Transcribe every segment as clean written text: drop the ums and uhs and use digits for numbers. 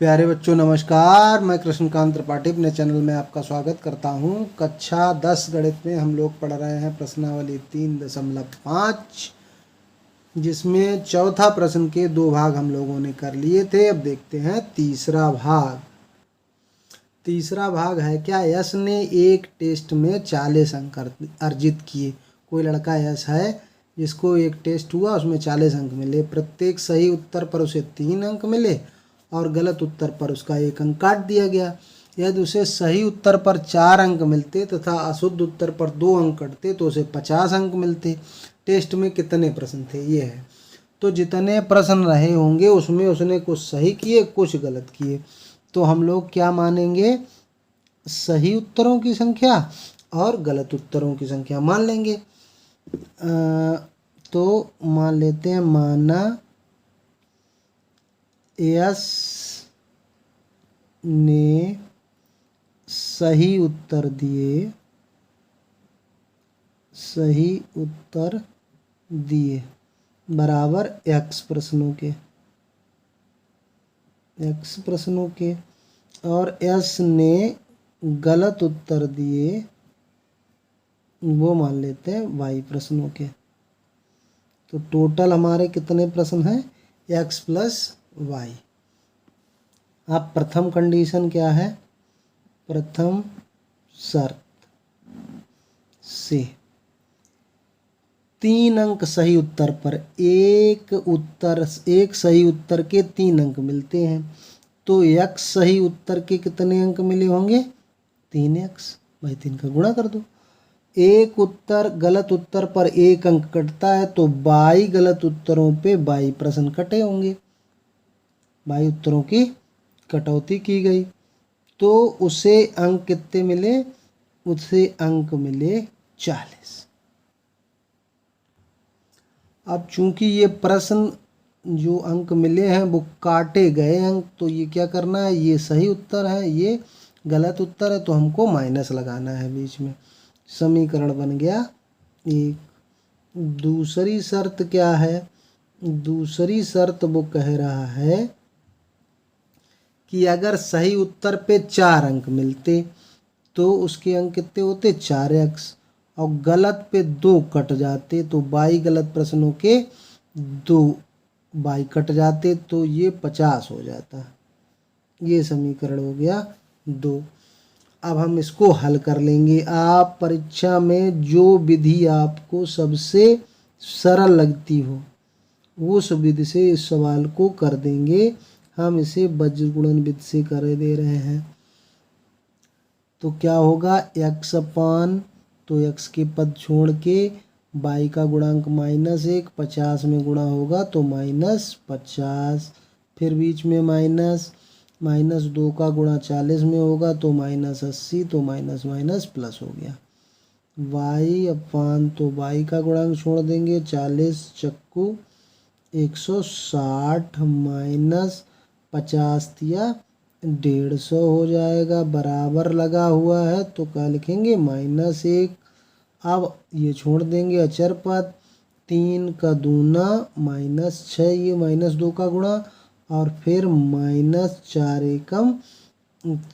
प्यारे बच्चों नमस्कार। मैं कृष्णकांत त्रिपाठी अपने चैनल में आपका स्वागत करता हूं। कक्षा 10 गणित में हम लोग पढ़ रहे हैं प्रश्नावली 3.5, जिसमें चौथा प्रश्न के 2 भाग हम लोगों ने कर लिए थे। अब देखते हैं तीसरा भाग। तीसरा भाग है क्या, यश ने एक टेस्ट में 40 अंक अर्जित किए। कोई लड़का यश है जिसको एक टेस्ट हुआ, उसमें 40 अंक मिले। प्रत्येक सही उत्तर पर उसे 3 अंक मिले और गलत उत्तर पर उसका 1 अंक काट दिया गया। यदि उसे सही उत्तर पर 4 अंक मिलते तथा अशुद्ध उत्तर पर 2 अंक कटते तो उसे 50 अंक मिलते। टेस्ट में कितने प्रश्न थे, ये है। तो जितने प्रश्न रहे होंगे उसमें उसने कुछ सही किए, कुछ गलत किए। तो हम लोग क्या मानेंगे, सही उत्तरों की संख्या और गलत उत्तरों की संख्या मान लेंगे। तो मान लेते हैं, माना यश ने सही उत्तर दिए बराबर x प्रश्नों के और यश ने गलत उत्तर दिए, वो मान लेते हैं y प्रश्नों के। तो टोटल हमारे कितने प्रश्न हैं, x प्लस y। अब प्रथम कंडीशन क्या है, प्रथम शर्त से 3 अंक सही उत्तर पर एक सही उत्तर के 3 अंक मिलते हैं। तो x सही उत्तर के कितने अंक मिले होंगे, 3x। भाई 3 का गुणा कर दो। एक उत्तर गलत उत्तर पर 1 अंक कटता है तो 22 गलत उत्तरों पे 22 प्रश्न कटे होंगे। 22 उत्तरों की कटौती की गई तो उसे अंक कितने मिले, उसे अंक मिले 40। अब चूंकि ये प्रश्न जो अंक मिले हैं वो काटे गए अंक, तो ये क्या करना है, ये सही उत्तर है, ये गलत उत्तर है, तो हमको माइनस लगाना है बीच में। समीकरण बन गया एक। दूसरी शर्त क्या है, दूसरी शर्त वो कह रहा है कि अगर सही उत्तर पे 4 अंक मिलते तो उसके अंक कितने होते, 4x, और गलत पे 2 कट जाते तो 22 गलत प्रश्नों के 2 22 कट जाते तो ये 50 हो जाता। ये समीकरण हो गया 2। अब हम इसको हल कर लेंगे। आप परीक्षा में जो विधि आपको सबसे सरल लगती हो उस विधि से इस सवाल को कर देंगे। हम इसे वज्रगुणन विधि से कर दे रहे हैं। तो क्या होगा, x अपान, तो x के पद छोड़ के y का गुणांक -1, 50 में गुणा होगा तो -50, फिर बीच में -2 का गुणा 40 में होगा तो -80, तो माइनस माइनस प्लस हो गया। y अपान, तो y का गुणांक छोड़ देंगे, 40 चक्कू 160 माइनस 50 दिया 150 हो जाएगा, बराबर लगा हुआ है तो क्या लिखेंगे, -1। अब ये छोड़ देंगे अचर पद, 3 का दूना -6, ये -2 का गुणा, और फिर -4 एकम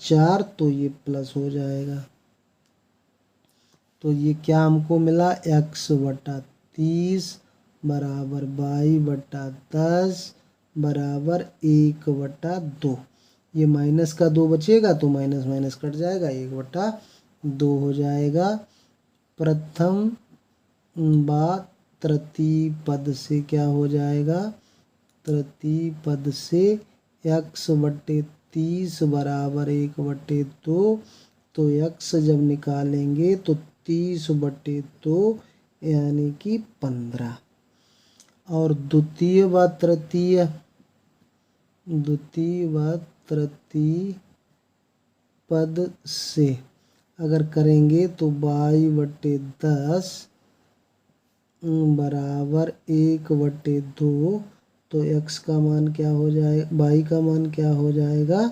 4, तो ये प्लस हो जाएगा। तो ये क्या हमको मिला, x/30 बराबर y/10 बराबर 1/2। ये माइनस का 2 बचेगा तो माइनस माइनस कट जाएगा, 1/2 हो जाएगा। प्रथम बात तृतीय पद से क्या हो जाएगा, तृतीय पद से x/30 बराबर 1/2। तो x जब निकालेंगे तो 30/2 यानी कि 15। और द्वितीय व तृतीय पद से अगर करेंगे तो y/10 बराबर 1/2। तो x का मान क्या हो जाएगा, y का मान क्या हो जाएगा,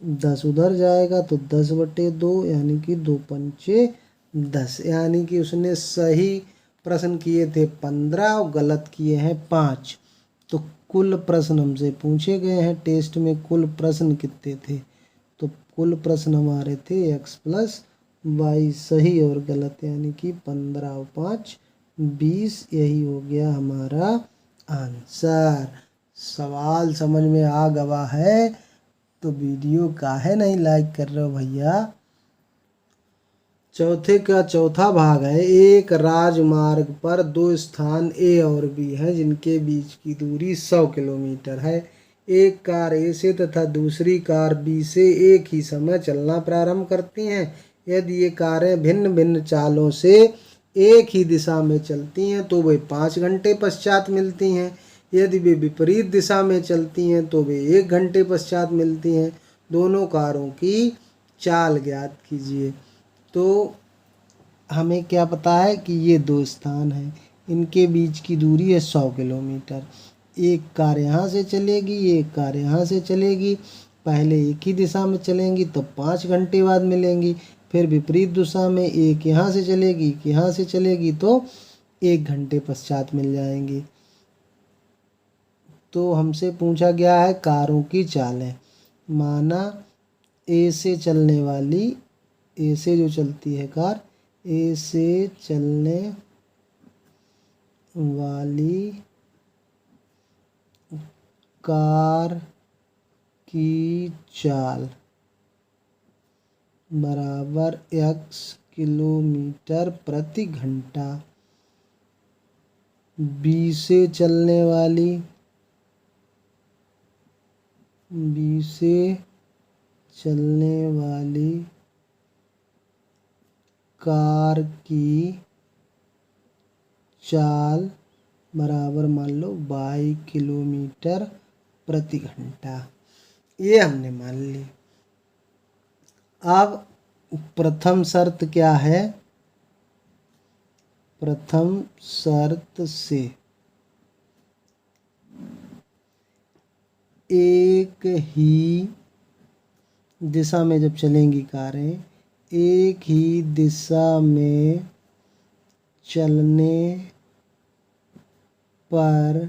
10 उधर जाएगा तो 10/2 यानी कि 2 पंचे 10। यानी कि उसने सही प्रश्न किए थे 15 और गलत किए हैं 5। तो कुल प्रश्न हमसे पूछे गए हैं टेस्ट में, कुल प्रश्न कितने थे, तो कुल प्रश्न हमारे थे x+y सही और गलत, यानी कि 15 और 5 20, यही हो गया हमारा आंसर। सवाल समझ में आ गवा है तो वीडियो काहे नहीं लाइक कर रहे हो भैया। चौथे का चौथा भाग है, एक राजमार्ग पर दो स्थान ए और बी हैं जिनके बीच की दूरी 100 किलोमीटर है। एक कार ए से तथा दूसरी कार बी से एक ही समय चलना प्रारंभ करती हैं। यदि ये कारें भिन्न भिन्न चालों से एक ही दिशा में चलती हैं तो वे 5 घंटे पश्चात मिलती हैं। यदि वे विपरीत दिशा में चलती हैं तो वे 1 घंटे पश्चात मिलती हैं। दोनों कारों की चाल ज्ञात कीजिए। तो हमें क्या पता है कि ये दो स्थान हैं, इनके बीच की दूरी है 100 किलोमीटर। एक कार यहाँ से चलेगी, एक कार यहाँ से चलेगी। पहले एक ही दिशा में चलेंगी तो 5 घंटे बाद मिलेंगी, फिर विपरीत दिशा में एक यहाँ से चलेगी, एक यहाँ से चलेगी तो 1 घंटे पश्चात मिल जाएंगी। तो हमसे पूछा गया है कारों की चालें। माना ए से चलने वाली, ए से जो चलती है कार, ए से चलने वाली कार की चाल बराबर x किलोमीटर प्रति घंटा। बी से चलने वाली, बी से चलने वाली कार की चाल बराबर मान लो 22 किलोमीटर प्रति घंटा। ये हमने मान ली। अब प्रथम शर्त क्या है, प्रथम शर्त से एक ही दिशा में जब चलेंगी कारें, एक ही दिशा में चलने पर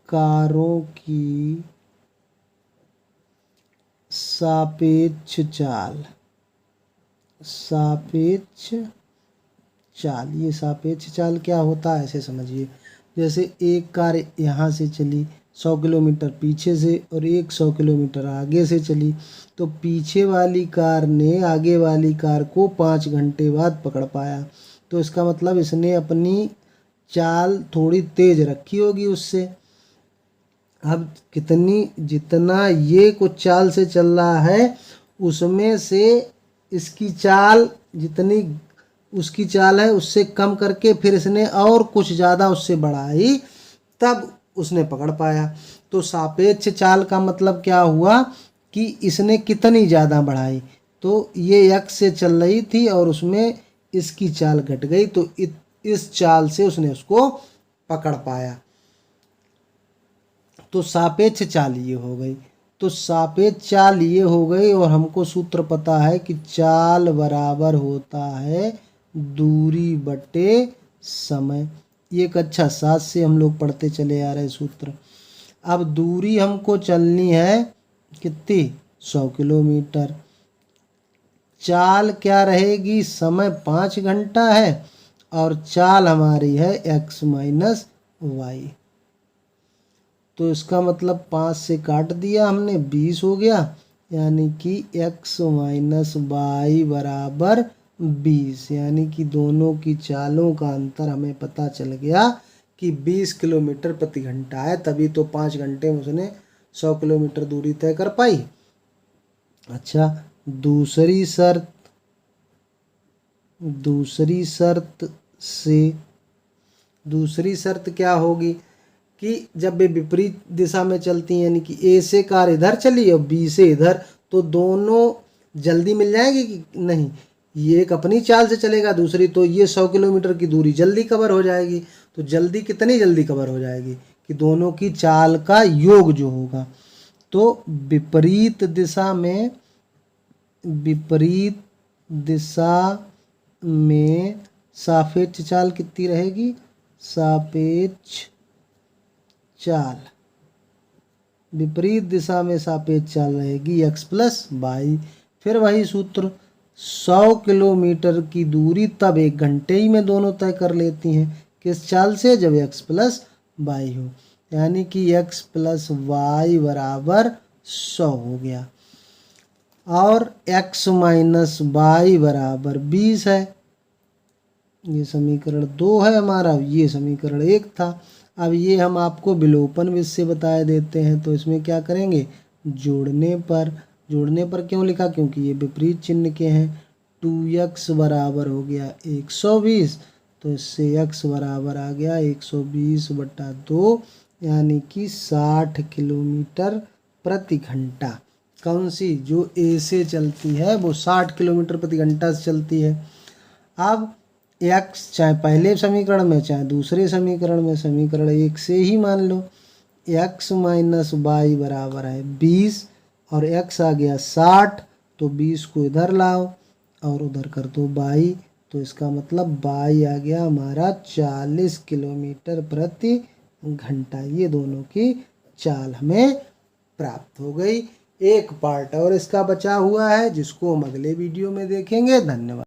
कारों की सापेक्ष चाल, सापेक्ष चाल, ये सापेक्ष चाल क्या होता है ऐसे समझिए। जैसे एक कार यहाँ से चली 100 किलोमीटर पीछे से और एक 100 किलोमीटर आगे से चली, तो पीछे वाली कार ने आगे वाली कार को 5 घंटे बाद पकड़ पाया। तो इसका मतलब इसने अपनी चाल थोड़ी तेज रखी होगी उससे। अब कितनी, जितना ये कुछ चाल से चल रहा है उसमें से इसकी चाल जितनी उसकी चाल है उससे कम करके फिर इसने और कुछ ज़्यादा उससे बढ़ाई, तब उसने पकड़ पाया। तो सापेक्ष चाल का मतलब क्या हुआ कि इसने कितनी ज़्यादा बढ़ाई। तो ये x से चल रही थी और उसमें इसकी चाल घट गई, तो इस चाल से उसने उसको पकड़ पाया। तो सापेक्ष चाल ये हो गई। तो सापेक्ष चाल ये हो गई और हमको सूत्र पता है कि चाल बराबर होता है दूरी बटे समय। ये कक्षा 7 से हम लोग पढ़ते चले आ रहे सूत्र। अब दूरी हमको चलनी है कितनी, 100 किलोमीटर। चाल क्या रहेगी, समय 5 घंटा है और चाल हमारी है x माइनस वाई। तो इसका मतलब 5 से काट दिया हमने, 20 हो गया, यानी कि x माइनस वाई बराबर 20। यानी कि दोनों की चालों का अंतर हमें पता चल गया कि 20 किलोमीटर प्रति घंटा है, तभी तो 5 घंटे में उसने 100 किलोमीटर दूरी तय कर पाई। अच्छा, दूसरी शर्त क्या होगी कि जब वे विपरीत दिशा में चलती हैं, यानी कि ए से कार इधर चली और बी से इधर, तो दोनों जल्दी मिल जाएंगी कि नहीं। ये एक अपनी चाल से चलेगा, दूसरी तो ये 100 किलोमीटर की दूरी जल्दी कवर हो जाएगी। तो जल्दी कितनी जल्दी कवर हो जाएगी कि दोनों की चाल का योग जो होगा। तो विपरीत दिशा में सापेक्ष चाल कितनी रहेगी, सापेक्ष चाल, विपरीत दिशा में सापेक्ष चाल रहेगी x प्लस वाई। फिर वही सूत्र, 100 किलोमीटर की दूरी तब 1 घंटे ही में दोनों तय कर लेती हैं। किस चाल से? जब x प्लस वाई हो, यानी कि x प्लस वाई बराबर 100 हो गया। और x माइनस वाई बराबर 20 है। ये समीकरण 2 है हमारा, ये समीकरण 1 था। अब ये हम आपको विलोपन विधि से बता देते हैं। तो इसमें क्या करेंगे? जोड़ने पर क्यों लिखा? क्योंकि ये विपरीत चिन्ह के हैं। 2x बराबर हो गया 120, तो इससे x बराबर आ गया 120/2, यानी कि 60 किलोमीटर प्रति घंटा। कौन सी? जो ए से चलती है वो 60 किलोमीटर प्रति घंटा से चलती है। अब x चाहे पहले समीकरण में चाहे दूसरे समीकरण में, समीकरण 1 से ही मान लो, x माइनस वाई बराबर है 20 और x आ गया 60, तो 20 को इधर लाओ और उधर कर दो y, तो इसका मतलब y आ गया हमारा 40 किलोमीटर प्रति घंटा। ये दोनों की चाल हमें प्राप्त हो गई। एक पार्ट और इसका बचा हुआ है जिसको हम अगले वीडियो में देखेंगे। धन्यवाद।